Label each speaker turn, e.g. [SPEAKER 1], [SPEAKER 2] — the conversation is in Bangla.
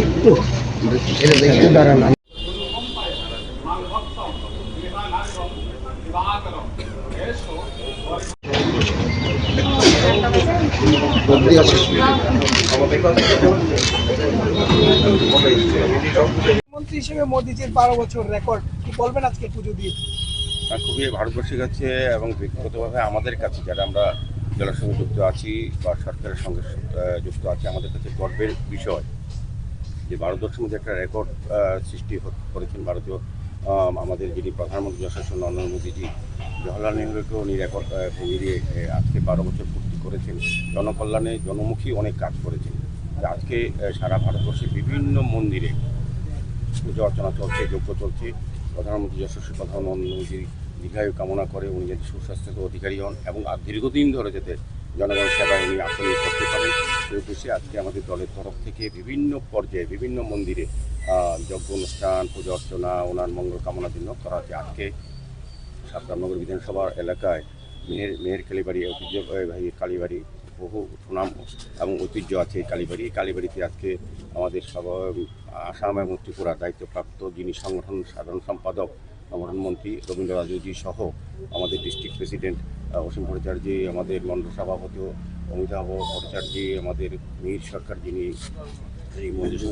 [SPEAKER 1] একটু দাঁড়ান।
[SPEAKER 2] মন্ত্রী হিসেবে মোদিজির 12 বছর রেকর্ড, কি বলবেন আজকে পুজো দিয়ে?
[SPEAKER 3] খুবই ভারতবর্ষের কাছে এবং ব্যক্তিগতভাবে আমাদের কাছে যারা আমরা দলের সঙ্গে যুক্ত আছি বা সরকারের সঙ্গে যুক্ত আছি, আমাদের কাছে গর্বের বিষয় যে ভারতবর্ষের মধ্যে একটা রেকর্ড সৃষ্টি করেছেন ভারতীয় আমাদের যিনি প্রধানমন্ত্রী যশস্বী নরেন্দ্র মোদীজি। জওহরলাল নেহরুকে উনি রেকর্ড ভেঙে আজকে 12 বছর পূর্তি করেছেন। জনকল্যাণে জনমুখী অনেক কাজ করেছেন। আজকে সারা ভারতবর্ষে বিভিন্ন মন্দিরে পূজা অর্চনা চলছে, যজ্ঞ চলছে। প্রধানমন্ত্রী যশস্বী প্রধানমন্ত্রী মোদীর দীর্ঘায়ু কামনা করে উনি যাতে সুস্বাস্থ্যের অধিকারী হন এবং দীর্ঘদিন ধরে যাতে জনগণের সেবায় উনি আসন করতে পারেন সেই উদ্দেশ্যে আজকে আমাদের দলের তরফ থেকে বিভিন্ন পর্যায়ে বিভিন্ন মন্দিরে যজ্ঞ অনুষ্ঠান, পূজা অর্চনা ওনার মঙ্গল কামনার জন্য করা হচ্ছে। আজকে সাতরামনগর বিধানসভা এলাকায় মেহের কালীবাড়ি ঐতিহ্যবাহী কালীবাড়ি, বহু সুনাম এবং ঐতিহ্য আছে এই কালীবাড়ি। এই কালীবাড়িতে আজকে আমাদের আসাম এবং ত্রিপুরার দায়িত্বপ্রাপ্ত যিনি সংগঠন সাধারণ সম্পাদক সংগঠনমন্ত্রী রবীন্দ্র রাজুজি সহ আমাদের ডিস্ট্রিক্ট প্রেসিডেন্ট অসীম ভট্টাচার্যী, আমাদের মণ্ডল সভাপতি অমিতাভ ভট্টাচার্যী, আমাদের মীর সরকার যিনি এই মন্দির